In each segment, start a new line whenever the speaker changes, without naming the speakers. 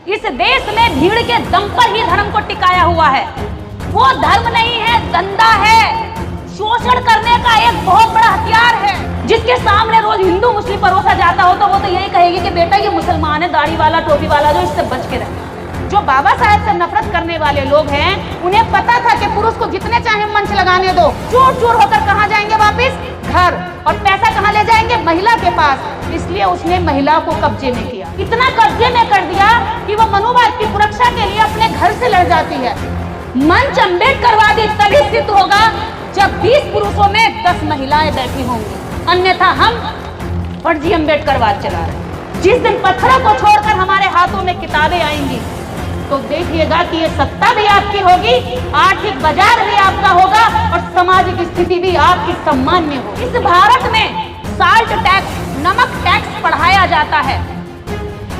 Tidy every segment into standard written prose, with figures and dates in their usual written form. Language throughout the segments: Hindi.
इस देश में भीड़ के दम पर ही धर्म को टिकाया हुआ है। वो धर्म नहीं है, धंधा है, शोषण करने का एक बहुत बड़ा हथियार है। जिसके सामने रोज हिंदू मुस्लिम परोसा जाता हो तो वो तो यही कहेगी कि बेटा ये मुसलमान है, दाढ़ी वाला टोपी वाला, जो इससे बच के रहे। जो बाबा साहेब से नफरत करने वाले लोग हैं, उन्हें पता था कि पुरुष को जितने चाहे मंच लगाने दो, चूर चूर होकर कहाँ जाएंगे वापिस? घर। और पैसा कहाँ ले जाएंगे? महिला के पास। इसलिए उसने महिला को कब्जे में किया, इतना कब्जे में कर दिया कि वो मनुवाद की सुरक्षा के लिए अपने घर से लड़ जाती है। मंच अम्बेडकरवादी तभी सिद्ध होगा जब 20 पुरुषों में 10 महिलाएं बैठी होंगी, अन्यथा हम फर्जी अम्बेडकरवाद चला रहे हैं। जिस दिन पत्थरों को छोड़कर हमारे हाथों में किताबें आएंगी तो देखिएगा कि ये सत्ता भी आपकी होगी, आर्थिक बाजार भी आपका होगा और सामाजिक स्थिति भी आपकी सम्मान में होगी। इस भारत में साल्ट टैक्स, नमक टैक्स पढ़ाया जाता है,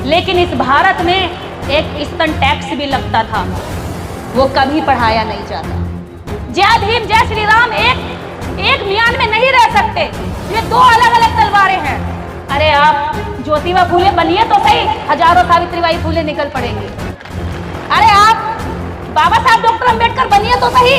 लेकिन इस भारत में एक स्तन टैक्स भी लगता था, वो कभी पढ़ाया नहीं जाता। जय भीम जय श्री राम एक म्यान में नहीं रह सकते, ये दो अलग अलग तलवारें हैं। अरे आप ज्योतिबा फूले बनिए तो सही, हजारों सावित्रीबाई फूले निकल पड़ेंगे। अरे आप बाबा साहब डॉक्टर अंबेडकर बनिए तो सही,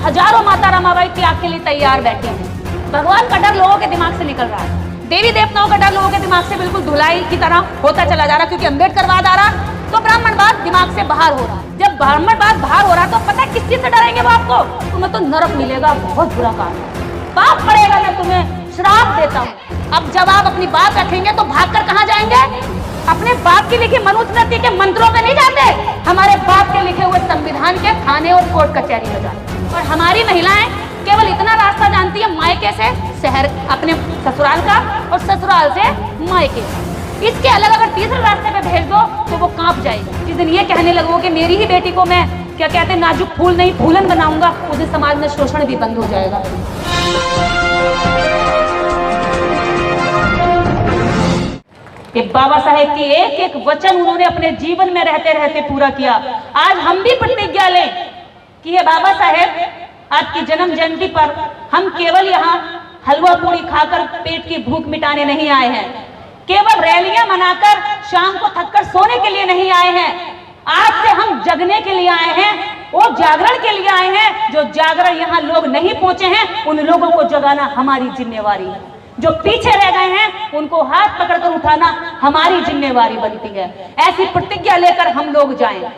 हजारों माता रमाबाई त्याग के लिए तैयार बैठे हैं। भगवान का डर लोगों के दिमाग से निकल रहा है, देवी देवताओं का डर लोगों के दिमाग से बिल्कुल धुलाई की तरह होता चला जा रहा, क्योंकि अंबेडकरवाद आ रहा तो ब्राह्मणवाद दिमाग से बाहर हो रहा। जब ब्राह्मणवाद बाहर हो रहा तो पता है किस चीज से डरेंगे वो आपको? तुम्हें तो नरक मिलेगा, बहुत बुरा काम है, पाप पड़ेगा, मैं तुम्हें श्राप देता हूँ। अब जब आप अपनी बात रखेंगे तो भागकर कहाँ जाएंगे? अपने बाप की लिखी मनुस्मृति के मंत्रों पे नहीं जाते, हमारे बाप के लिखे हुए संविधान के थाने और कोर्ट कचहरी में जाते। और हमारी महिलाएं केवल इतना रास्ता जानती है मायके से शहर, अपने ससुराल का, और ससुराल से मायके। इसके अलग अगर तीसरे रास्ते पे भेज दो तो वो कांप जाएगी। जिस दिन ये कहने लगो कि मेरी ही बेटी को मैं क्या कहते हैं नाजुक फूल नहीं फूलन बनाऊंगा, उस दिन समाज में शोषण भी बंद हो जाएगा। कि बाबा साहेब की एक एक वचन उन्होंने अपने जीवन में रहते रहते पूरा किया। आज हम भी प्रतिज्ञा लें कि ये बाबा साहेब आपकी जन्म जयंती पर हम केवल यहाँ हलवा पूरी खाकर पेट की भूख मिटाने नहीं आए हैं, केवल रैलियां मनाकर शाम को थककर सोने के लिए नहीं आए हैं। आज से हम जगने के लिए आए हैं, वो जागरण के लिए आए हैं। जो जागरण यहाँ लोग नहीं पहुंचे हैं उन लोगों को जगाना हमारी जिम्मेवारी है। जो पीछे रह गए हैं उनको हाथ पकड़कर उठाना हमारी जिम्मेवारी बनती है। ऐसी प्रतिज्ञा लेकर हम लोग जाएं।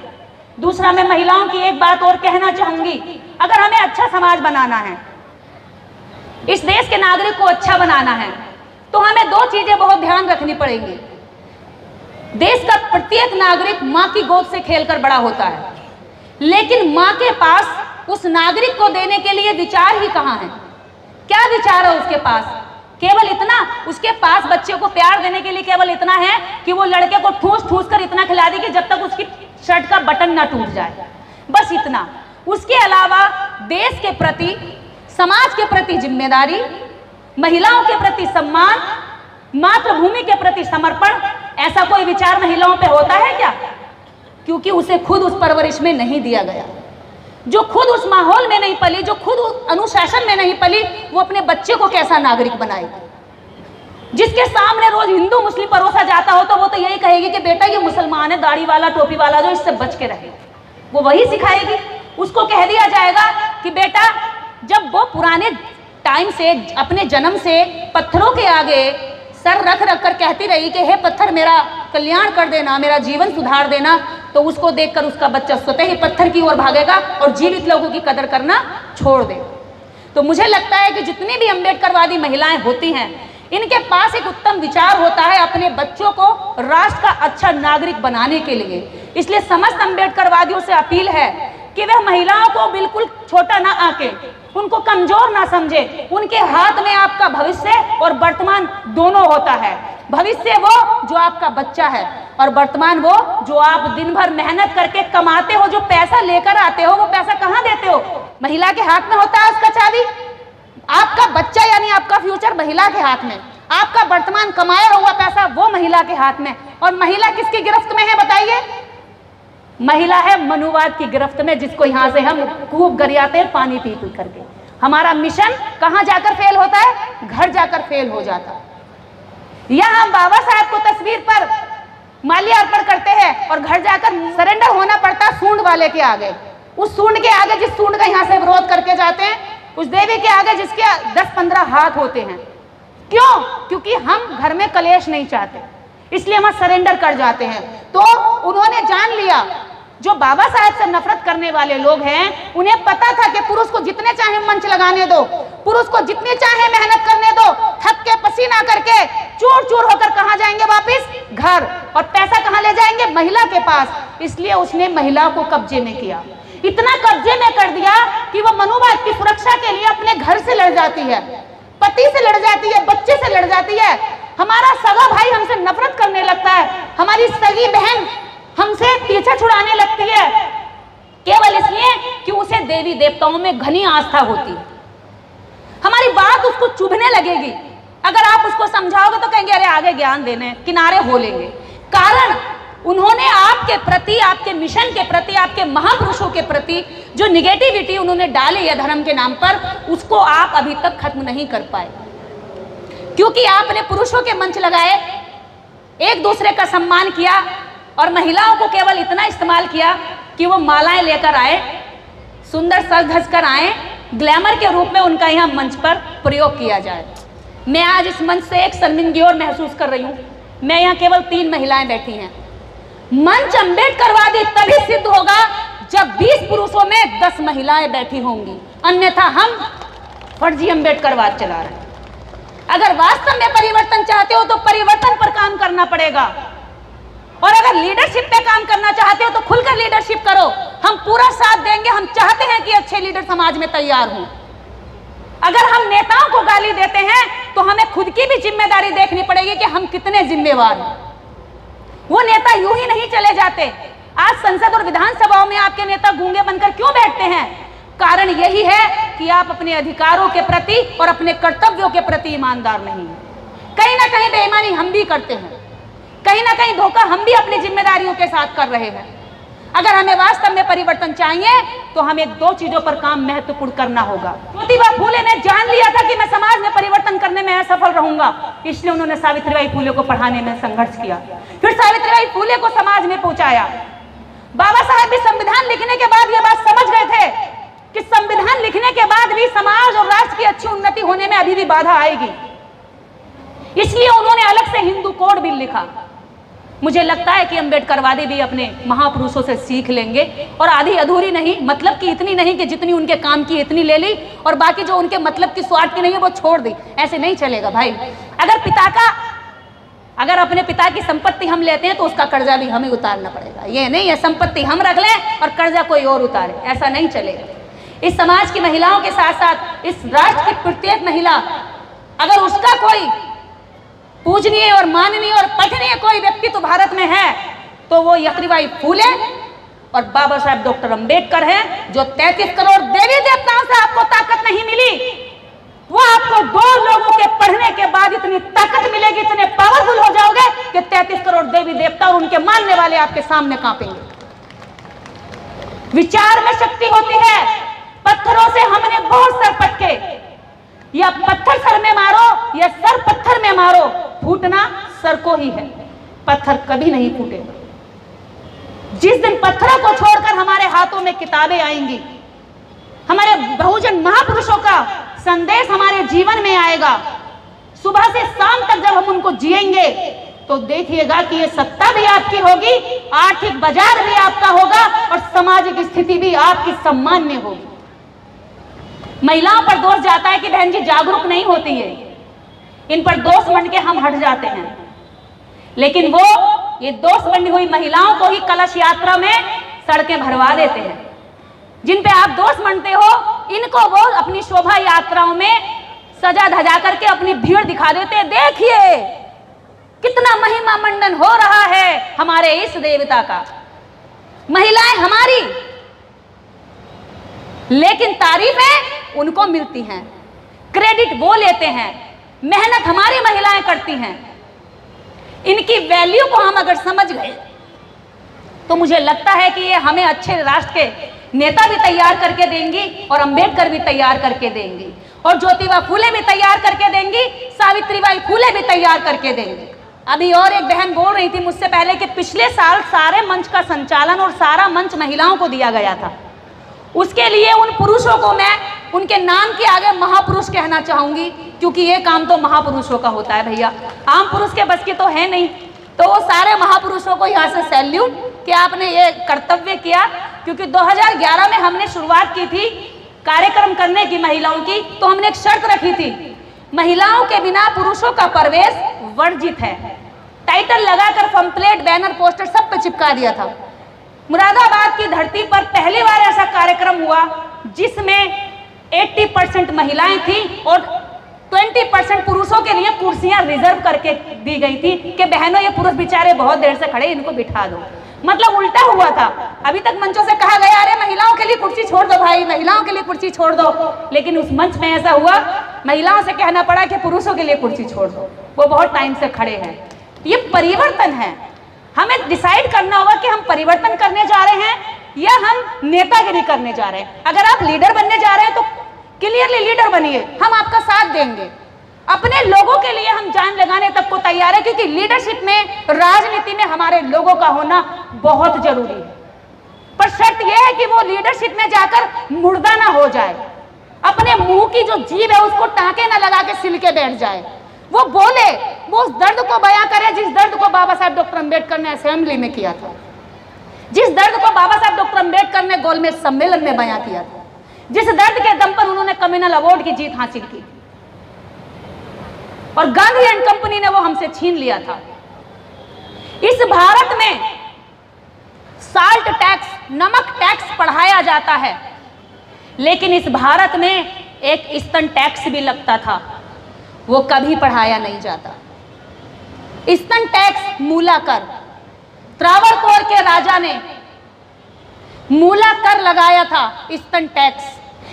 दूसरा, मैं महिलाओं की एक बात और कहना चाहूंगी, अगर हमें अच्छा समाज बनाना है, इस देश के नागरिक को अच्छा बनाना है, तो हमें दो चीजें बहुत ध्यान रखनी पड़ेंगी। देश का प्रत्येक नागरिक माँ की गोद से खेलकर बड़ा होता है, लेकिन माँ के पास उस नागरिक को देने के लिए विचार ही कहाँ है? क्या विचार है उसके पास? केवल इतना, उसके पास बच्चे को प्यार देने के लिए केवल इतना है कि वो लड़के को ठूस ठूस कर इतना खिला दे कि जब तक उसकी शर्ट का बटन ना टूट जाए, बस इतना। उसके अलावा देश के प्रति, समाज के प्रति जिम्मेदारी, महिलाओं के प्रति सम्मान, मातृभूमि के प्रति समर्पण, ऐसा कोई विचार महिलाओं पे होता है क्या? क्योंकि उसे खुद उस परवरिश में नहीं दिया गया। जो खुद उस माहौल में नहीं पली, जो खुद अनुशासन में नहीं पली, वो अपने बच्चे को कैसा नागरिक बनाएगी? जिसके सामने रोज हिंदू मुस्लिम परोसा जाता हो तो वो तो यही कहेगी कि बेटा ये मुसलमान है, दाढ़ी वाला टोपी वाला, जो इससे बच के रहे। वो वही सिखाएगी। उसको कह दिया जाएगा कि बेटा, जब वो पुराने टाइम से, अपने जन्म से पत्थरों के आगे सर रख रख कर कहती रही कि हे पत्थर मेरा कल्याण कर देना, मेरा जीवन सुधार देना, तो उसको देखकर उसका बच्चा स्वतः ही पत्थर की ओर भागेगा और जीवित लोगों की कदर करना छोड़ दे। तो मुझे लगता है कि जितनी भी अम्बेडकरवादी महिलाएं होती हैं, इनके पास एक उत्तम विचार होता है अपने बच्चों को राष्ट्र का अच्छा नागरिक बनाने के लिए। इसलिए समस्त अम्बेडकरवादियों से अपील है कि वह महिलाओं को बिल्कुल छोटा ना आके, उनको कमजोर ना समझे। उनके हाथ में आपका भविष्य और वर्तमान दोनों होता है। भविष्य वो जो आपका बच्चा है, और वर्तमान वो जो आप दिन भर मेहनत करके कमाते हो, जो पैसा लेकर आते हो, वो पैसा कहाँ देते हो? महिला के हाथ में होता है उसका चाबी। आपका बच्चा यानी आपका फ्यूचर महिला के हाथ में, आपका वर्तमान कमाया हुआ पैसा वो महिला के हाथ में। और महिला किसकी गिरफ्त में है बताइए? महिला है मनुवाद की गिरफ्त में, जिसको यहाँ से हम खूब गरियाते हैं पानी पी पी करके। हमारा मिशन कहाँ जाकर फेल होता है? घर जाकर फेल हो जाता है। यहाँ हम बाबा साहब को तस्वीर पर माल्यार्पण करते हैं और घर जाकर सरेंडर होना पड़ता सूंड वाले के आगे, उस सूंड के आगे जिस सूंड का यहाँ से विरोध करके जाते हैं, उस देवी के आगे जिसके 10-15 हाथ होते हैं। क्यों? क्योंकि हम घर में कलेश नहीं चाहते, इसलिए हम सरेंडर कर जाते हैं। तो उन्होंने जान लिया, जो बाबा साहेब से नफरत करने वाले लोग हैं उन्हें पता था कि पुरुष को जितने चाहे मंच लगाने दो, पुरुष को जितनी चाहे मेहनत करने दो, थक के पसीना करके चूर चूर होकर कहाँ जाएंगे वापस? घर। और पैसा कहाँ ले जाएंगे? महिला के पास। इसलिए उसने महिला को कब्जे में किया, इतना कब्जे में कर दिया कि वो मनुवाद की सुरक्षा के लिए अपने घर से लड़ जाती है, पति से लड़ जाती है, बच्चे से लड़ जाती है। हमारा सगा भाई हमसे नफरत करने लगता है, हमारी सगी बहन हमसे पीछे छुड़ाने लगती है, केवल इसलिए कि उसे देवी देवताओं में घनी आस्था होती है। हमारी बात उसको चुभने लगेगी, अगर आप उसको समझाओगे तो कहेंगे अरे आगे ज्ञान देने, किनारे हो लेंगे। कारण उन्होंने आपके प्रति, आपके मिशन के प्रति, आपके महापुरुषों के प्रति जो निगेटिविटी उन्होंने डाली है धर्म के नाम पर, उसको आप अभी तक खत्म नहीं कर पाए, क्योंकि आपने पुरुषों के मंच लगाए, एक दूसरे का सम्मान किया और महिलाओं को केवल इतना इस्तेमाल किया कि वो मालाएं लेकर आए, सुंदर सज धज कर आए, ग्लैमर के रूप में उनका यहाँ मंच पर प्रयोग किया जाए। मैं आज इस मंच से एक शर्मिंदगी और महसूस कर रही हूँ। मैं यहाँ केवल 3 महिलाएं बैठी हैं। मंच अम्बेडकरवादी तभी सिद्ध होगा जब 20 पुरुषों में 10 महिलाएं बैठी होंगी, अन्यथा हम फर्जी अम्बेडकरवाद चला रहे हैं। अगर वास्तव में परिवर्तन चाहते हो तो परिवर्तन पर काम करना पड़ेगा, और अगर लीडरशिप पे काम करना चाहते हो तो खुलकर लीडरशिप करो। हम पूरा साथ देंगे, हम चाहते हैं कि अच्छे लीडर समाज में तैयार हों। अगर हम नेताओं को गाली देते हैं तो हमें खुद की भी जिम्मेदारी देखनी पड़ेगी कि हम कितने जिम्मेवार हैं। वो नेता यूं ही नहीं चले जाते। आज संसद और विधानसभाओं में आपके नेता गूंगे बनकर क्यों बैठते हैं? कारण यही है कि आप अपने अधिकारों के प्रति और अपने कर्तव्यों के प्रति ईमानदार नहीं हैं। कहीं ना कहीं बेईमानी हम भी करते हैं, कहीं ना कहीं धोखा हम भी अपनी जिम्मेदारियों के साथ कर रहे हैं। अगर हमें वास्तव में परिवर्तन चाहिए तो हमें 2 चीजों पर काम महत्वपूर्ण करना होगा। ज्योतिबा फूले ने जान लिया था कि मैं समाज में परिवर्तन करने में असफल रहूंगा, इसलिए उन्होंने सावित्रीबाई फूले को पढ़ाने में संघर्ष किया, फिर सावित्रीबाई फूले को समाज में पहुंचाया। बाबा साहेब भी संविधान लिखने के बाद यह बात समझ गए थे कि संविधान लिखने के बाद भी समाज और राष्ट्र की अच्छी उन्नति होने में अभी भी बाधा आएगी, इसलिए उन्होंने अलग से हिंदू कोड बिल लिखा। मुझे लगता है कि अम्बेडकरवादी भी अपने महापुरुषों से सीख लेंगे, और आधी अधूरी नहीं, मतलब कि इतनी नहीं कि जितनी उनके काम की इतनी ले ली और बाकी जो उनके मतलब की स्वार्थ की नहीं है वो छोड़ दी। ऐसे नहीं चलेगा भाई। अगर अपने पिता की संपत्ति हम लेते हैं तो उसका कर्जा भी हमें उतारना पड़ेगा। ये नहीं है संपत्ति हम रख लें और कर्जा कोई और उतारे, ऐसा नहीं चलेगा। इस समाज की महिलाओं के साथ साथ इस राष्ट्र की प्रत्येक महिला, अगर उसका कोई पूजनीय और माननीय और पठनीय कोई व्यक्ति तो भारत में है तो वो सावित्रीबाई फूले और बाबा साहेब डॉक्टर अंबेडकर हैं, जो 33 करोड़ देवी देवताओं से आपको ताकत नहीं मिली, वो आपको 2 लोगों के पढ़ने के बाद इतनी ताकत मिलेगी, इतने पावरफुल हो जाओगे कि 33 करोड़ देवी देवता और उनके मानने वाले आपके सामने कांपेंगे। विचार में शक्ति होती है। पत्थरों से हमने बहुत सर पटके, या पत्थर सर में मारो या सर पत्थर में मारो, फूटना सर को ही है, पत्थर कभी नहीं फूटेगा। जिस दिन पत्थरों को छोड़कर हमारे हाथों में किताबें आएंगी, हमारे बहुजन महापुरुषों का संदेश हमारे जीवन में आएगा, सुबह से शाम तक जब हम उनको जिएंगे तो देखिएगा कि ये सत्ता भी आपकी होगी, आर्थिक बाजार भी आपका होगा और सामाजिक स्थिति भी आपकी सम्मान्य होगी। महिलाओं पर दोष जाता है कि बहन जी जागरूक नहीं होती है, इन पर दोष मंड के हम हट जाते हैं, लेकिन वो ये दोष बनी हुई महिलाओं को ही कलश यात्रा में सड़कें भरवा देते हैं। जिन पे आप दोष मंडते हो, इनको वो अपनी शोभा यात्राओं में सजा धजा करके अपनी भीड़ दिखा देते हैं। देखिए कितना महिमा मंडन हो रहा है हमारे इस देवता का, महिलाएं हमारी, लेकिन तारीफें उनको मिलती हैं, क्रेडिट वो लेते हैं, मेहनत हमारी महिलाएं करती हैं। इनकी वैल्यू को हम अगर समझ गए तो मुझे लगता है कि ये हमें अच्छे राष्ट्र के नेता भी तैयार करके देंगी और अंबेडकर भी तैयार करके देंगी और ज्योतिबा फूले भी तैयार करके देंगी, सावित्रीबाई फूले भी तैयार करके देंगी। अभी और एक बहन बोल रही थी मुझसे पहले कि पिछले साल सारे मंच का संचालन और सारा मंच महिलाओं को दिया गया था। उसके लिए उन पुरुषों को मैं उनके नाम के आगे महापुरुष कहना चाहूंगी, क्योंकि ये काम तो महापुरुषों का होता है भैया, आम पुरुष के बस की तो है नहीं। तो वो सारे महापुरुषों को यहाँ से सैल्यूट कि आपने ये कर्तव्य किया, क्योंकि 2011 में हमने शुरुआत की थी कार्यक्रम करने की महिलाओं की, तो हमने एक शर्त रखी थी, महिलाओं के बिना पुरुषों का प्रवेश वर्जित है। टाइटल लगाकर पंपलेट, बैनर, पोस्टर सब पे चिपका दिया था। मुरादाबाद की धरती पर पहली बार ऐसा कार्यक्रम हुआ जिसमें 80% महिलाएं थी और 20% पुरुषों के लिए कुर्सियां रिजर्व करके दी गई थी कि बहनों ये पुरुष बेचारे बहुत देर से खड़े, इनको बिठा दो। मतलब उल्टा हुआ था। अभी तक मंचों से कहा गया अरे महिलाओं के लिए कुर्सी छोड़ दो भाई, महिलाओं के लिए कुर्सी छोड़ दो, लेकिन उस मंच में ऐसा हुआ महिलाओं से कहना पड़ा कि पुरुषों के लिए कुर्सी छोड़ दो, वो बहुत टाइम से खड़े हैं। ये परिवर्तन है, हमें डिसाइड करना होगा कि हम परिवर्तन करने जा रहे हैं या हम नेतागिरी करने जा रहे हैं। अगर आप लीडर बनने जा रहे हैं तो क्लियरली लीडर बनिए, हम आपका साथ देंगे। अपने लोगों के लिए हम जान लगाने तक को तैयार है, क्योंकि लीडरशिप में, राजनीति में हमारे लोगों का होना बहुत जरूरी है। पर शर्त यह है कि वो लीडरशिप में जाकर मुर्दा ना हो जाए, अपने मुंह की जो जीभ है उसको टांके ना लगा के सिल के बैठ जाए, वो बोले, वो उस दर्द को बयां करे जिस दर्द को बाबा साहब डॉक्टर अंबेडकर ने असेंबली में किया था, जिस दर्द को बाबा साहब डॉक्टर अंबेडकर ने गोलमेज सम्मेलन में बयां किया था, जिस दर्द के दम पर उन्होंने कम्युनल अवार्ड की जीत हासिल की और गांधी एंड कंपनी ने वो हमसे छीन लिया था। इस भारत में साल्ट टैक्स, नमक टैक्स पढ़ाया जाता है, लेकिन इस भारत में एक स्तन टैक्स भी लगता था, वो कभी पढ़ाया नहीं जाता। स्तन टैक्स, मूला कर, त्रावणकोर के राजा ने मूला कर लगाया था, स्तन टैक्स।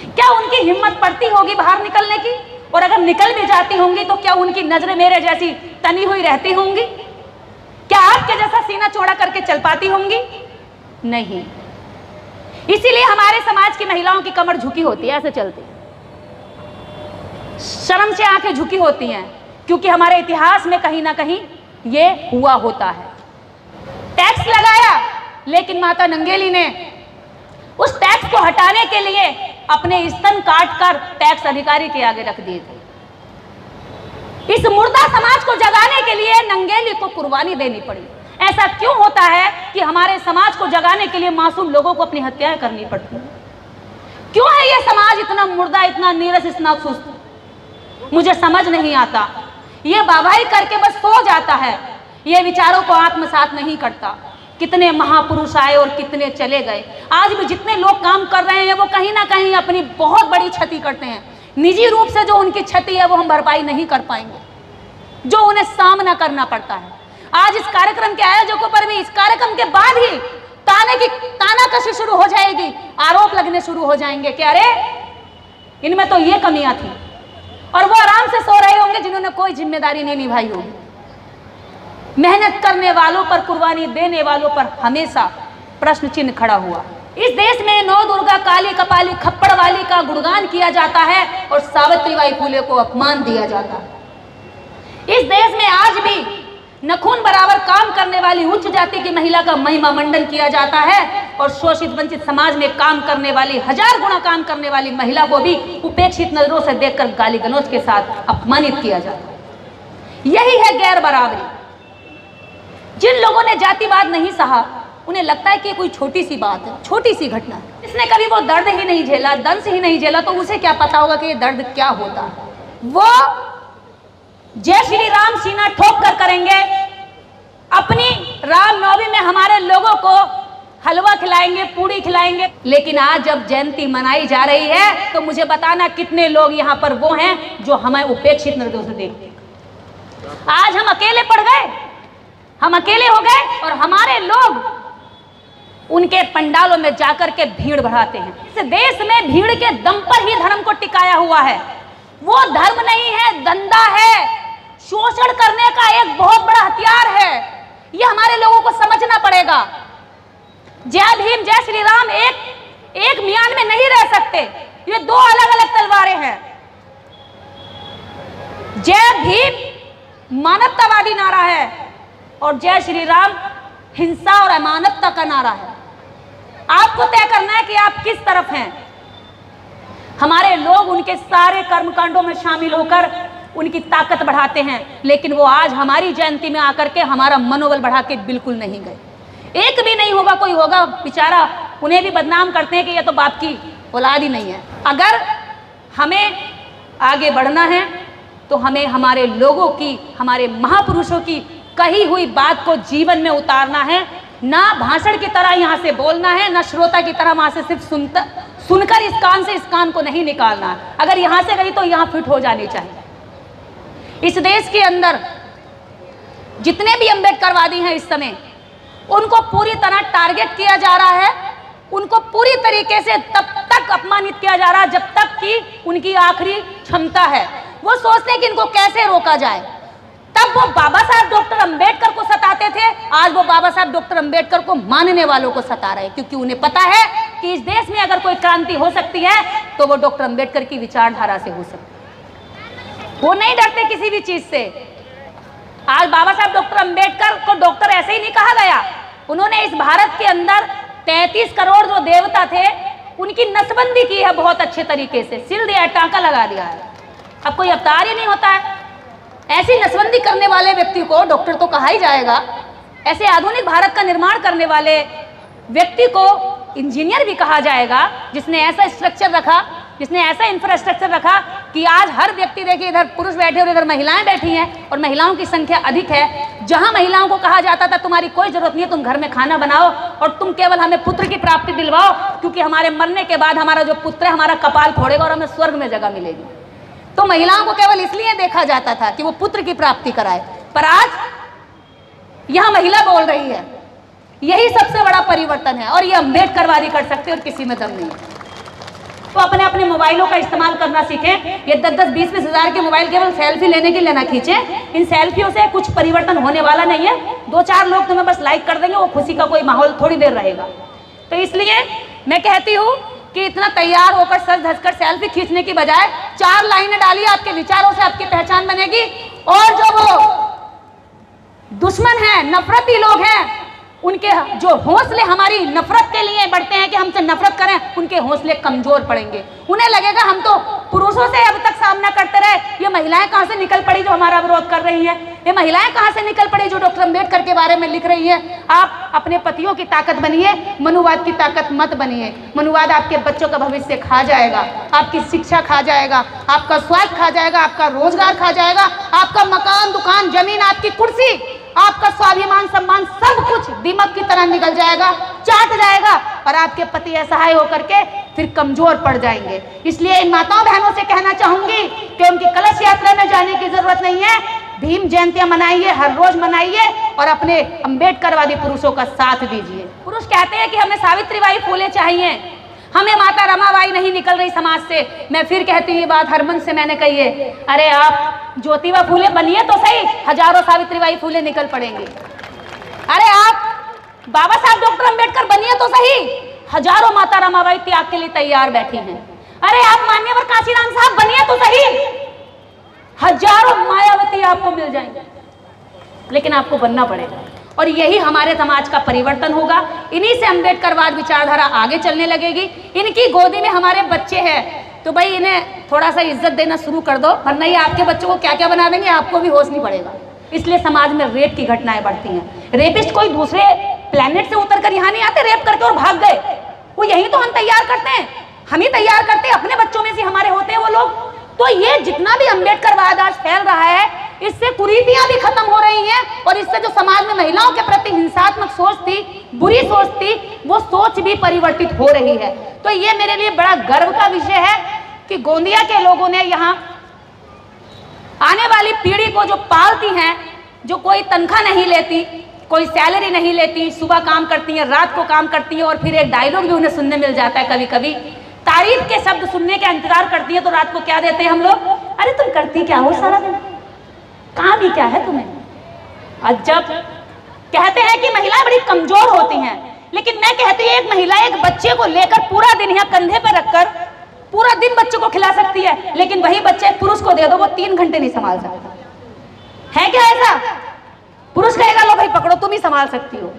क्या उनकी हिम्मत पड़ती होगी बाहर निकलने की? और अगर निकल भी जाती होंगी तो क्या उनकी नजरें मेरे जैसी तनी हुई रहती होंगी? क्या आपके जैसा सीना चौड़ा करके चल पाती होंगी? नहीं। इसीलिए हमारे समाज की महिलाओं की कमर झुकी होती है, ऐसे चलती, शर्म से आंखें झुकी होती हैं, क्योंकि हमारे इतिहास में कहीं ना कहीं ये हुआ होता है। टैक्स लगाया, लेकिन माता नंगेली ने उस टैक्स को हटाने के लिए अपने स्तन काटकर टैक्स अधिकारी के आगे रख दिए थे। इस मुर्दा समाज को जगाने के लिए नंगेली को कुर्बानी देनी पड़ी। ऐसा क्यों होता है कि हमारे समाज को जगाने के लिए मासूम लोगों को अपनी हत्याएं करनी पड़ती हैं? क्यों है ये समाज इतना मुर्दा, इतना नीरस, इतना सुस्त? मुझे समझ नहीं आता। ये वाहवाही करके बस सो जाता है, ये विचारों को आत्मसात नहीं करता। कितने महापुरुष आए और कितने चले गए। आज भी जितने लोग काम कर रहे हैं वो कहीं ना कहीं अपनी बहुत बड़ी क्षति करते हैं। निजी रूप से जो उनकी क्षति है वो हम भरपाई नहीं कर पाएंगे, जो उन्हें सामना करना पड़ता है। आज इस कार्यक्रम के आयोजकों पर भी इस कार्यक्रम के बाद ही तानाकशी शुरू हो जाएगी, आरोप लगने शुरू हो जाएंगे कि अरे इनमें तो ये कमियां थी, और वो आराम से सो रहे होंगे जिन्होंने कोई जिम्मेदारी नहीं निभाई होगी। मेहनत करने वालों पर, कुर्बानी देने वालों पर हमेशा प्रश्न चिन्ह खड़ा हुआ। इस देश में नौ दुर्गा, काली, कपाली, खप्पड़ वाली का गुणगान किया जाता है और सावित्रीबाई फुले को अपमान दिया जाता है। इस देश में आज भी नखून बराबर काम करने वाली उच्च जाति की महिला का महिमा मंडन किया जाता है और शोषित वंचित समाज में काम करने वाली, 1000 गुना काम करने वाली महिला को भी उपेक्षित नजरों से देखकर गाली गलौज के साथ अपमानित किया जाता है। यही है गैर बराबरी। जिन लोगों ने जातिवाद नहीं सहा, उन्हें लगता है कि कोई छोटी सी बात है, छोटी सी घटना है। इसने कभी वो दर्द ही नहीं झेला, दंश ही नहीं झेला, तो उसे क्या पता होगा कि ये दर्द क्या होता है। वो जय श्री राम सीना ठोक कर करेंगे, अपनी रामनवमी में हमारे लोगों को हलवा खिलाएंगे, पूड़ी खिलाएंगे। लेकिन आज जब जयंती मनाई जा रही है तो मुझे बताना कितने लोग यहाँ पर वो हैं जो हमें उपेक्षित नजरों से देखते हैं। आज हम अकेले पड़ गए, हम अकेले हो गए और हमारे लोग उनके पंडालों में जाकर के भीड़ बढ़ाते हैं। इस देश में भीड़ के दम पर ही धर्म को टिकाया हुआ है। वो धर्म नहीं है, धंधा है, शोषण करने का एक बहुत बड़ा हथियार है। ये हमारे लोगों को समझना पड़ेगा। जय भीम, जय श्री राम एक म्यान में नहीं रह सकते, ये दो अलग अलग तलवारें हैं। जय भीम मानवतावादी नारा है, और जय श्री राम हिंसा और अमानवता का नारा है। आपको तय करना है कि आप किस तरफ हैं। हमारे लोग उनके सारे कर्मकांडों में शामिल होकर उनकी ताकत बढ़ाते हैं, लेकिन वो आज हमारी जयंती में आकर के हमारा मनोबल बढ़ा के बिल्कुल नहीं गए। एक भी नहीं होगा, कोई होगा बेचारा, उन्हें भी बदनाम करते हैं कि ये तो बाप की औलाद ही नहीं है। अगर हमें आगे बढ़ना है तो हमें हमारे लोगों की, हमारे महापुरुषों की कही हुई बात को जीवन में उतारना है, ना भाषण की तरह यहाँ से बोलना है, ना श्रोता की तरह वहाँ से सिर्फ सुनकर इस कान से इस कान को नहीं निकालना है। अगर यहाँ से गई तो यहाँ फिट हो जानी चाहिए। इस देश के अंदर जितने भी अम्बेडकरवादी हैं इस समय, उनको पूरी तरह टारगेट किया जा रहा है, उनको पूरी तरीके से तब तक अपमानित किया जा रहा है जब तक कि उनकी आखिरी क्षमता है। वो सोचते हैं कि इनको कैसे रोका जाए। तब वो बाबा साहब डॉक्टर अंबेडकर को सताते थे, आज वो बाबा साहब डॉक्टर अंबेडकर को मानने वालों को सता रहे हैं, क्योंकि उन्हें पता है कि इस देश में अगर कोई क्रांति हो सकती है तो वो डॉक्टर अंबेडकर की विचारधारा से हो सकती है। वो नहीं डरते किसी भी चीज से। आज बाबा साहब डॉक्टर अंबेडकर को डॉक्टर ऐसे ही नहीं कहा गया, उन्होंने इस भारत के अंदर 33 करोड़ जो देवता थे उनकी नसबंदी की है बहुत अच्छे तरीके से, सिल दिया है, टांका लगा दिया है। अब कोई अवतार ही नहीं होता है। ऐसी नसबंदी करने वाले व्यक्ति को डॉक्टर तो कहा ही जाएगा। ऐसे आधुनिक भारत का निर्माण करने वाले व्यक्ति को इंजीनियर भी कहा जाएगा, जिसने ऐसा स्ट्रक्चर रखा, जिसने ऐसा इंफ्रास्ट्रक्चर रखा कि आज हर व्यक्ति, देखिए इधर पुरुष बैठे और इधर महिलाएं बैठी हैं और महिलाओं की संख्या अधिक है। जहां महिलाओं को कहा जाता था तुम्हारी कोई जरूरत नहीं है, तुम घर में खाना बनाओ और तुम केवल हमें पुत्र की प्राप्ति दिलवाओ, क्योंकि हमारे मरने के बाद हमारा जो पुत्र है हमारा कपाल फोड़ेगा और हमें स्वर्ग में जगह मिलेगी। तो महिलाओं को केवल इसलिए देखा जाता था कि वो पुत्र की प्राप्ति कराए, पर आज यहां महिला बोल रही है। यही सबसे बड़ा परिवर्तन है और ये अम्बेडकरवादी कर सकते और किसी में दम नहीं है। तो अपने अपने मोबाइलों का इस्तेमाल करना सीखें। ये 10-10, 20-20 हज़ार के मोबाइल केवल सेल्फी लेने के लिए ना खींचें। इन सेल्फियों से कुछ परिवर्तन होने वाला नहीं है। 2-4 लोग तुम्हें बस लाइक कर देंगे, वो खुशी का कोई माहौल थोड़ी देर रहेगा। तो इसलिए मैं कहती हूँ कि इतना तैयार होकर सज धज कर सेल्फी खींचने की बजाय 4 लाइनें डालिए, आपके विचारों से आपकी पहचान बनेगी। और जो वो दुश्मन हैं, नफरती लोग हैं, उनके जो हौसले हमारी नफरत के लिए बढ़ते हैं कि हमसे नफरत करें, उनके हौसले कमजोर पड़ेंगे। उन्हें लगेगा हम तो पुरुषों से अब तक सामना करते रहे, ये महिलाएं कहां से निकल पड़ी जो हमारा विरोध कर रही हैं, ये महिलाएं कहां से निकल पड़ी जो डॉक्टर अंबेडकर के बारे में लिख रही हैं। आप अपने पतियों की ताकत बनिए, मनुवाद की ताकत मत बनिए। मनुवाद आपके बच्चों का भविष्य खा जाएगा, आपकी शिक्षा खा जाएगा, आपका स्वास्थ्य खा जाएगा, आपका रोजगार खा जाएगा, आपका मकान, दुकान, जमीन, आपकी कुर्सी, आपका स्वाभिमान, सम्मान, सब कुछ दीमक की तरह निकल जाएगा, चाट जाएगा और आपके पति असहाय होकर के फिर कमजोर पड़ जाएंगे। इसलिए इन माताओं बहनों से कहना चाहूंगी कि उनकी कलश यात्रा में जाने की जरूरत नहीं है। भीम जयंतियां मनाइए, हर रोज मनाइए और अपने अम्बेडकरवादी पुरुषों का साथ दीजिए। पुरुष कहते हैं कि हमें सावित्रीबाई फुले चाहिए, हमें माता रमाबाई नहीं निकल रही समाज से। मैं फिर कहती हूँ ये बात हर मन से मैंने कही है, अरे आप ज्योतिबा फुले बनिए तो सही, हजारों सावित्रीबाई फुले निकल पड़ेंगे। अरे आप बाबा साहब डॉक्टर अंबेडकर बनिए तो सही, हजारों माता रमाबाई त्याग के लिए तैयार बैठी हैं। अरे आप मान्यवर काशीराम साहब बनिए तो सही, हजारों मायावती आपको मिल जाएंगे, लेकिन आपको बनना पड़ेगा। और यही हमारे समाज का परिवर्तन होगा। इन्हीं से अम्बेडकरवाद विचारधारा आगे चलने लगेगी। इनकी गोदी में हमारे बच्चे हैं तो भाई इन्हें थोड़ा सा इज्जत देना शुरू कर दो, वरना ये आपके बच्चों को क्या क्या बना देंगे, आपको भी होश नहीं पड़ेगा। इसलिए समाज में रेप की घटनाएं बढ़ती हैं। रेपिस्ट कोई दूसरे प्लेनेट से उतर कर यहाँ नहीं आते रेप करके और भाग गए, वो यही तो हम तैयार करते हैं, हम ही तैयार करते हैं, अपने बच्चों में से हमारे होते हैं वो लोग। तो ये जितना भी अम्बेडकरवाद आज फैल रहा है, इससे कुरीतियां भी खत्म हो रही हैं और इससे जो समाज में महिलाओं के प्रति हिंसात्मक सोच थी, बुरी सोच थी, वो सोच भी परिवर्तित हो रही है। तो ये मेरे लिए बड़ा गर्व का विषय है कि गोंदिया के लोगों ने यहाँ आने वाली पीढ़ी को जो पालती हैं, जो कोई तनख्वाह नहीं लेती, कोई सैलरी नहीं लेती, सुबह काम करती हैं, रात को काम करती हैं और फिर एक डायलॉग भी उन्हें सुनने मिल जाता है कभी कभी, तारीफ के शब्द सुनने का इंतजार करती है। तो रात को क्या देते हैं हम लोग, अरे तुम करती क्या हो सारा दिन, काम ही क्या है तुम्हें। और जब कहते हैं कि महिलाएं बड़ी कमजोर होती हैं, लेकिन मैं कहती हूँ एक महिला एक बच्चे को लेकर पूरा दिन यहाँ कंधे पर रखकर पूरा दिन बच्चे को खिला सकती है, लेकिन वही बच्चे पुरुष को दे दो वो 3 घंटे नहीं संभाल सकता है। क्या ऐसा? पुरुष कहेगा लो भाई पकड़ो, तुम ही संभाल सकती हो।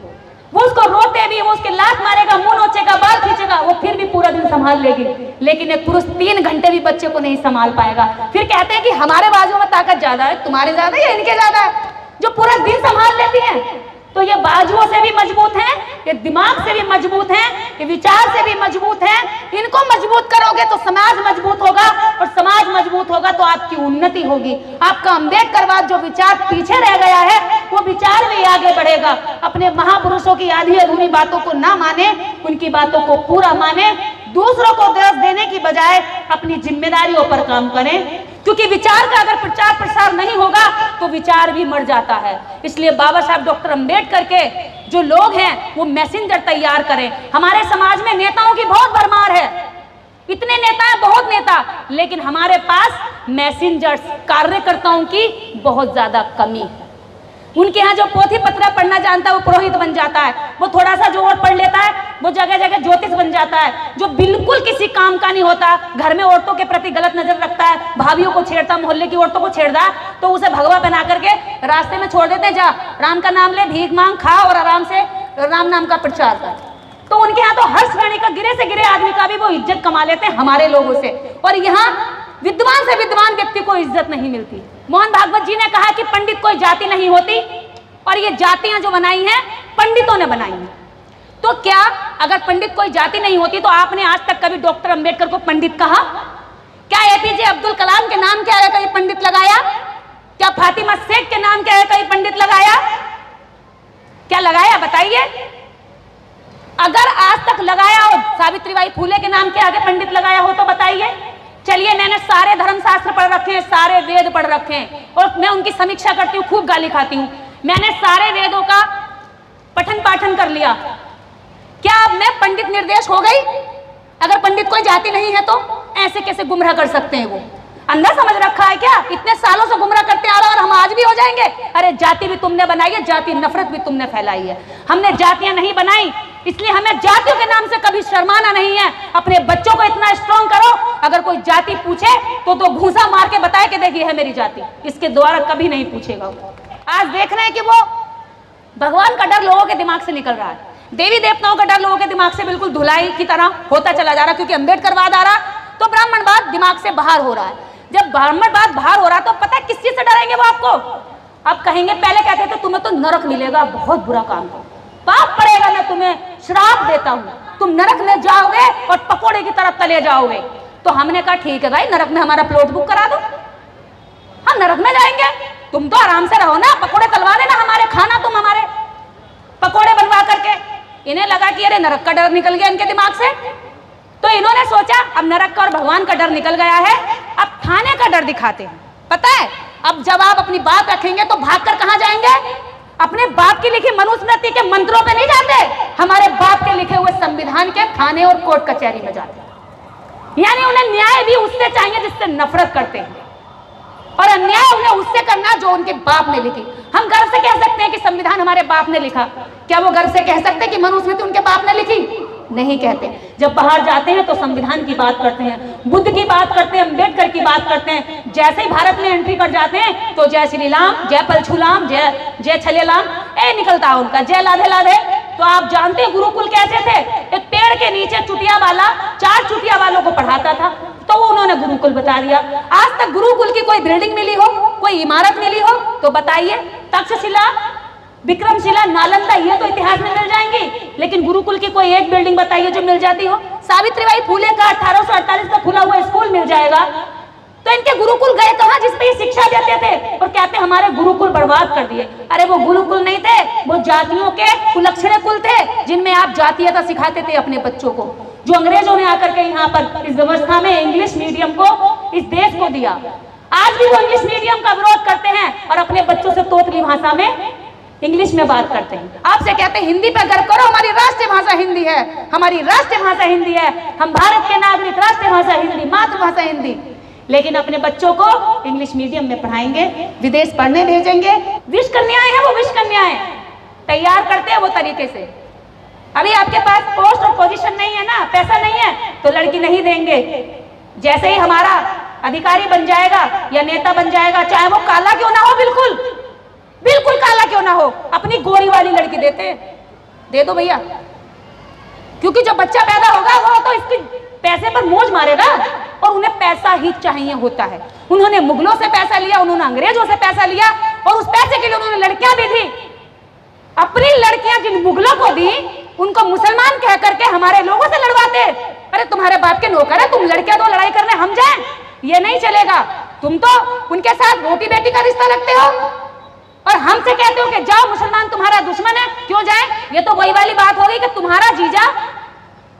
वो उसको रोते भी, वो उसके लात मारेगा, मुंह नोचेगा, बाल खींचेगा, वो फिर भी पूरा दिन संभाल लेगी। लेकिन एक पुरुष 3 घंटे भी बच्चे को नहीं संभाल पाएगा। फिर कहते हैं कि हमारे बाजुओं में ताकत ज्यादा है, तुम्हारे ज्यादा या इनके ज्यादा है, जो पूरा दिन संभाल लेती हैं। तो ये बाजुओं से भी मजबूत हैं, ये दिमाग से भी मजबूत हैं, ये विचार से भी मजबूत हैं। इनको मजबूत करोगे तो समाज मजबूत होगा, और समाज मजबूत होगा तो आपकी उन्नति होगी। आपका अम्बेडकरवाद जो विचार पीछे रह गया है, वो विचार भी आगे बढ़ेगा। अपने महापुरुषों की आधी अधूरी बातों को ना माने, उनकी बातों को पूरा माने, दूसरों को दोष देने की बजाय अपनी जिम्मेदारियों पर काम करें। क्योंकि विचार का अगर प्रचार प्रसार नहीं होगा तो विचार भी मर जाता है। इसलिए बाबा साहब डॉक्टर अंबेडकर के जो लोग हैं वो मैसेंजर तैयार करें। हमारे समाज में नेताओं की बहुत भरमार है, इतने नेता हैं, बहुत नेता, लेकिन हमारे पास मैसेंजर्स, कार्यकर्ताओं की बहुत ज्यादा कमी है। उनके यहाँ जो पोथी पत्र पढ़ना जानता है वो पुरोहित बन जाता है, वो थोड़ा सा जो और पढ़ लेता है वो जगह जगह ज्योतिष बन जाता है, जो बिल्कुल किसी काम का नहीं होता, घर में औरतों के प्रति गलत नजर रखता है, भाभीयों को छेड़ता, मोहल्ले की औरतों को छेड़ता, तो उसे भगवा बना करके रास्ते में छोड़ देते, जा राम का नाम ले, भीख मांग, खा और आराम से राम नाम का प्रचार कर। तो उनके यहाँ तो हर श्रेणी का, गिरे से गिरे आदमी का भी वो इज्जत कमा लेते हैं हमारे लोगों से, और यहाँ विद्वान से विद्वान व्यक्ति को इज्जत नहीं मिलती। मोहन भागवत जी ने कहा कि पंडित कोई जाति नहीं होती, और ये जातियां जो बनाई हैं पंडितों ने बनाई हैं। तो क्या अगर पंडित कोई जाति नहीं होती तो आपने आज तक कभी डॉक्टर अंबेडकर को पंडित कहा? क्या एपीजे अब्दुल कलाम के नाम क्या है कहीं पंडित लगाया? क्या फातिमा शेख के नाम क्या है कहीं पंडित लगाया? क्या लगाया बताइए? अगर आज तक लगाया हो, सावित्रीबाई फूले के नाम के आगे पंडित लगाया हो तो बताइए। चलिए, मैंने सारे धर्म शास्त्र पढ़ रखे हैं, सारे वेद पढ़ रखे हैं, और मैं उनकी समीक्षा करती हूँ, खूब गाली खाती हूँ। मैंने सारे वेदों का पठन पाठन कर लिया, क्या अब मैं पंडित निर्देश हो गई? अगर पंडित कोई जाति नहीं है तो ऐसे कैसे गुमराह कर सकते हैं? वो अंधा समझ रखा है क्या? इतने सालों से गुमराह करते आ रहा और हम आज भी हो जाएंगे? अरे जाति भी तुमने बनाई है, जाति नफरत भी तुमने फैलाई है, हमने जातियां नहीं बनाई। इसलिए हमें जातियों के नाम से कभी शर्माना नहीं है। अपने बच्चों को इतना स्ट्रॉन्ग करो, अगर कोई जाति पूछे तो घूंसा मार के बताए कि देखिए है मेरी जाति, इसके द्वारा कभी नहीं पूछेगा। आज देख रहे हैं कि वो भगवान का डर लोगों के दिमाग से निकल रहा है, देवी देवताओं का डर लोगों के दिमाग से बिल्कुल धुलाई की तरह होता चला जा रहा है, क्योंकि अंबेडकरवाद आ रहा तो ब्राह्मणवाद दिमाग से बाहर हो रहा है। जब ब्राह्मणवाद बाहर हो रहा तो पता है किस चीज से डरेंगे वो आपको? अब कहेंगे, पहले कहते थे तुम्हें तो नरक मिलेगा, बहुत बुरा काम करो, पाप पड़ेगा, मैं तुम्हें श्राप देता हूं, तुम नरक में जाओगे और पकोड़े की तरफ तले जाओगे। तो हमने कहा ठीक है भाई, नरक में हमारा प्लॉट बुक करा दो, हम नरक में जाएंगे, तुम तो आराम से रहो ना, पकोड़े तलवा देना हमारे, खाना तुम हमारे पकोड़े बनवा करके। इन्हें लगा कि अरे नरक का डर निकल गया इनके दिमाग से, तो इन्होंने सोचा अब नरक का और भगवान का डर निकल गया है, अब थाने का डर दिखाते हैं। पता है, अब जब आप अपनी बात रखेंगे तो भागकर कहां जाएंगे? अपने बाप की लिखी मनुस्मृति के मंत्रों पे नहीं जाते, हमारे बाप के लिखे हुए संविधान के थाने और कोर्ट कचहरी में जाते। यानी उन्हें न्याय भी उससे चाहिए जिससे नफरत करते हैं, और अन्याय उन्हें उससे करना जो उनके बाप ने लिखी। हम गर्व से कह सकते हैं कि संविधान हमारे बाप ने लिखा, क्या वो गर्व से कह सकते हैं कि मनुस्मृति उनके बाप ने लिखी? नहीं कहते। जब बाहर जाते हैं तो संविधान की बात करते हैं, बुद्ध की बात करते हैं, अंबेडकर की बात करते हैं। जैसे ही भारत में एंट्री कर जाते हैं तो जय श्री राम, जय पलछुलाम, जय छलेलाम निकलता है उनका, जय लाधे लाधे। तो आप जानते हैं गुरुकुल कैसे थे? एक पेड़ के नीचे चुटिया वाला 4 चुटिया वालों को पढ़ाता था, तो वो उन्होंने गुरुकुल बता दिया। आज तक गुरुकुल की कोई बिल्डिंग मिली हो, कोई इमारत मिली हो तो बताइए? तक्षशिला, विक्रमशिला, नालंदा, ये तो इतिहास में मिल जाएंगी, लेकिन गुरुकुल की कोई एक बिल्डिंग बताइए जो मिल जाती हो? सावित्रीबाई फूले का 1848 का खुला हुआ स्कूल मिल जाएगा। तो इनके गुरुकुल गए कहां जिसपे ये शिक्षा देते थे, और कहते हमारे गुरुकुल बर्बाद कर दिए। अरे वो गुरुकुल नहीं थे, वो जातियों के कुलक्षणे कुल थे, जिनमें आप जातीयता सिखाते थे अपने बच्चों को, जो अंग्रेजों ने आकर के यहाँ पर इस व्यवस्था में इंग्लिश मीडियम को इस देश को दिया। आज भी वो इंग्लिश मीडियम का विरोध करते हैं और अपने बच्चों से तोतली भाषा में इंग्लिश में बात करते हैं। आपसे कहते हैं हिंदी पर गर्व करो, हमारी राष्ट्रीय भाषा हिंदी है, हमारी राष्ट्रीय भाषा हिंदी है, हम भारत के नागरिक, राष्ट्रीय भाषा हिंदी, मातृभाषा हिंदी। लेकिन अपने बच्चों को इंग्लिश मीडियम में पढ़ाएंगे, विदेश पढ़ने भेजेंगे। विश कन्याएं हैं, वो विश कन्याएं तैयार करते हैं वो तरीके से। अभी आपके पास पोस्ट और पोजीशन नहीं है ना, पैसा नहीं है, तो लड़की नहीं देंगे। जैसे ही हमारा अधिकारी बन जाएगा या नेता बन जाएगा, चाहे वो काला क्यों ना हो, बिल्कुल बिल्कुल काला क्यों ना हो, अपनी गोरी वाली लड़की देते, दे दो भैया, क्योंकि जो बच्चा पैदा होगा वो तो इसके पैसे पर मौज मारेगा और उन्हें पैसा ही चाहिए होता है। उन्होंने मुगलों से पैसा लिया, उन्होंने अंग्रेजों से पैसा लिया और उस पैसे के लिए उन्होंने लड़कियां भी दी। अपनी लड़कियां जिन मुगलों को दी उनको मुसलमान कह करके हमारे लोगों से लड़वाते। अरे तुम्हारे बाप के नौकर है, तुम लड़कियां दो लड़ाई करने हम जाएं, ये नहीं चलेगा। तुम तो उनके साथ रोटी बेटी का रिश्ता रखते हो और हमसे कहते हो कि जाओ मुसलमान तुम्हारा दुश्मन है, क्यों जाए। ये तो वही वाली बात होगी कि तुम्हारा जीजा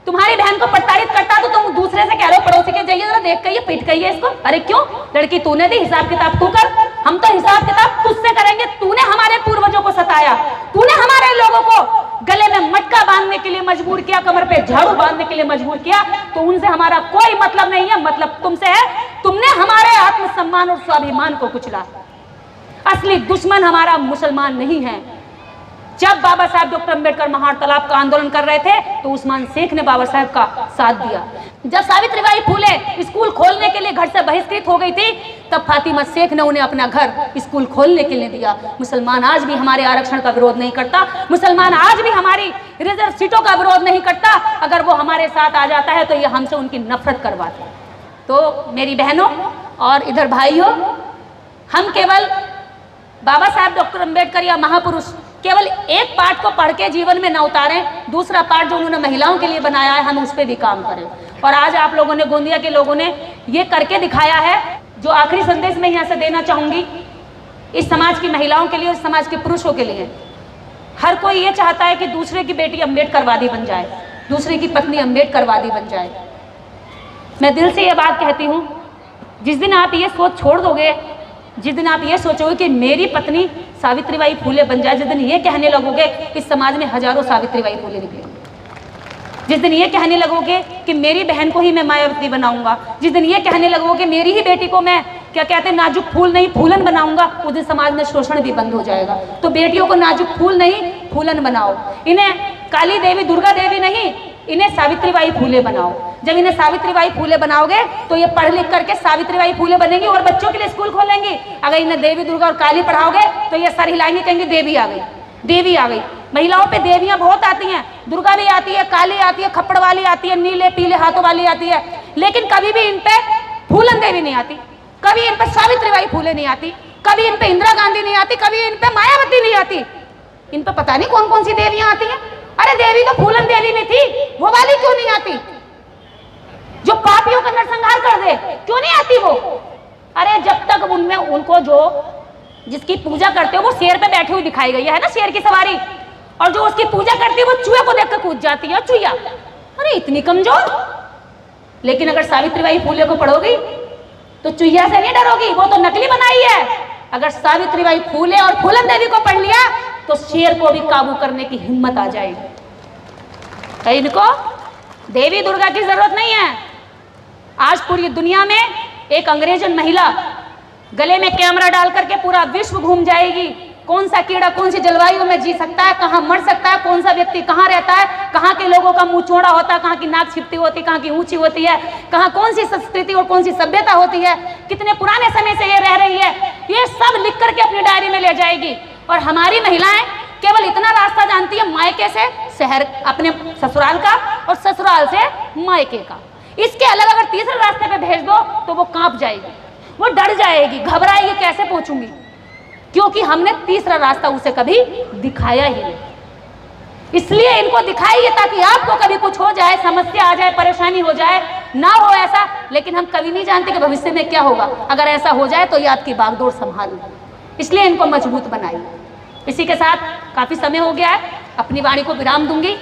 तुम्हारी बहन को प्रताड़ित करता तो तुम दूसरे से कह रहे हो पड़ोसी के जाइए जरा देख कहिए, पीट कहिए इसको। अरे क्यों, लड़की तूने दी, हिसाब किताब तू कर, हम तो हिसाब किताब तुझसे करेंगे। तूने हमारे पूर्वजों को सताया, तूने हमारे लोगों को गले में मटका बांधने के लिए मजबूर किया, कमर पे झाड़ू बांधने के लिए मजबूर किया, तो उनसे हमारा कोई मतलब नहीं है, मतलब तुमसे है। तुमने हमारे आत्मसम्मान और स्वाभिमान को कुचला। असली दुश्मन हमारा मुसलमान नहीं है। जब बाबा साहब डॉक्टर अम्बेडकर महाड़ तालाब का आंदोलन कर रहे थे तो उस्मान शेख ने बाबा साहब का साथ दिया। जब सावित्रीबाई फूले स्कूल खोलने के लिए घर से बहिष्कृत हो गई थी तब फातिमा शेख ने उन्हें अपना घर स्कूल खोलने के लिए दिया। मुसलमान आज भी हमारे आरक्षण का विरोध नहीं करता, मुसलमान आज भी हमारी रिजर्व सीटों का विरोध नहीं करता। अगर वो हमारे साथ आ जाता है तो ये हमसे उनकी नफरत करवाता है। तो मेरी बहनों और इधर भाइयों, हम केवल बाबा साहब डॉक्टर अम्बेडकर या महापुरुष केवल एक पाठ को पढ़ के जीवन में न उतारें, दूसरा पाठ जो उन्होंने महिलाओं के लिए बनाया है हम उस पर भी काम करें। और आज आप लोगों ने, गोंदिया के लोगों ने ये करके दिखाया है। जो आखिरी संदेश मैं यहाँ से देना चाहूँगी इस समाज की महिलाओं के लिए और समाज के पुरुषों के लिए, हर कोई ये चाहता है कि दूसरे की बेटी अम्बेडकरवादी बन जाए, दूसरे की पत्नी अम्बेडकरवादी बन जाए। मैं दिल से ये बात कहती हूँ, जिस दिन आप ये सोच छोड़ दोगे, जिस दिन आप ये सोचोगे कि मेरी पत्नी सावित्रीबाई फूले बन जाए, जिस दिन ये कहने लगोगे इस समाज में हजारों सावित्रीबाई फूले निकलेंगे। जिस दिन ये कहने लगोगे कि मेरी बहन को ही मैं मायावती बनाऊंगा, जिस दिन ये कहने लगोगे मेरी ही बेटी को मैं क्या कहते हैं नाजुक फूल नहीं फूलन बनाऊंगा, उस दिन समाज में शोषण भी बंद हो जाएगा। तो बेटियों को नाजुक फूल नहीं फूलन बनाओ, इन्हें काली देवी दुर्गा देवी नहीं, इन्हें सावित्रीबाई फूले बनाओ। जब इन्हें सावित्रीबाई फूले बनाओगे तो ये पढ़ लिख करके सावित्रीबाई फूले बनेंगी और बच्चों के लिए स्कूल खोलेंगी। अगर इन्हें देवी दुर्गा और काली पढ़ाओगे तो ये सर हिलाएंगे, कहेंगे देवी आ गई, देवी आ गई। महिलाओं पे देवियां बहुत आती हैं, दुर्गा भी आती है, काली आती है, खप्पड़ वाली आती है, नीले पीले हाथों वाली आती है, लेकिन कभी भी इन पे फूलन देवी नहीं आती, कभी इन पे सावित्रीबाई फूले नहीं आती, कभी इन पे इंदिरा गांधी नहीं आती, कभी इन पे मायावती नहीं आती। इन पे पता नहीं कौन कौन सी देवियां आती हैं। अरे देवी तो फूलन देवी में थी, वो वाली क्यों नहीं आती जो पापियों का नरसंहार कर दे, क्यों नहीं आती वो? अरे जब तक उनमें उनको जो जिसकी पूजा करते हो वो शेर पे बैठी हुई दिखाई गई है ना, शेर की सवारी, और जो उसकी पूजा करती है वो चूहे को देखकर कूद जाती है, चूहिया। अरे इतनी कमजोर। लेकिन अगर सावित्रीबाई फूले को पढ़ोगी तो चूहिया से नहीं डरोगी, वो तो नकली बनाई है। अगर सावित्रीबाई फूले और फूलन देवी को पढ़ लिया तो शेर को भी काबू करने की हिम्मत आ जाएगी। इनको देवी दुर्गा की जरूरत नहीं है। आज पूरी दुनिया में एक अंग्रेजन महिला गले में कैमरा डाल करके पूरा विश्व घूम जाएगी। कौन सा कीड़ा कौन सी जलवायु में जी सकता है, कहाँ मर सकता है, कौन सा व्यक्ति कहाँ रहता है, कहाँ के लोगों का मुंह चौड़ा होता है, कहाँ की नाक छिपती होती है, कहाँ की ऊंची होती है, कहाँ कौन सी संस्कृति और कौन सी सभ्यता होती है, कितने पुराने समय से ये रह रही है, ये सब लिख करके अपनी डायरी में ले जाएगी। और हमारी महिलाएं केवल इतना रास्ता जानती है मायके से शहर, अपने ससुराल का, और ससुराल से मायके का। इसके अलग अगर तीसरे रास्ते पे भेज दो तो वो कांप जाएगी, वो डर जाएगी, घबराएगी, कैसे पहुंचूंगी, क्योंकि हमने तीसरा रास्ता उसे कभी दिखाया ही नहीं। इसलिए इनको दिखाइए ताकि आपको कभी कुछ हो जाए, समस्या आ जाए, परेशानी हो जाए, ना हो ऐसा। लेकिन हम कभी नहीं जानते कि भविष्य में क्या होगा। अगर ऐसा हो जाए तो ये आपकी बागडोर संभाल, इसलिए इनको मजबूत बनाइए। इसी के साथ काफी समय हो गया है, अपनी वाणी को विराम दूंगी।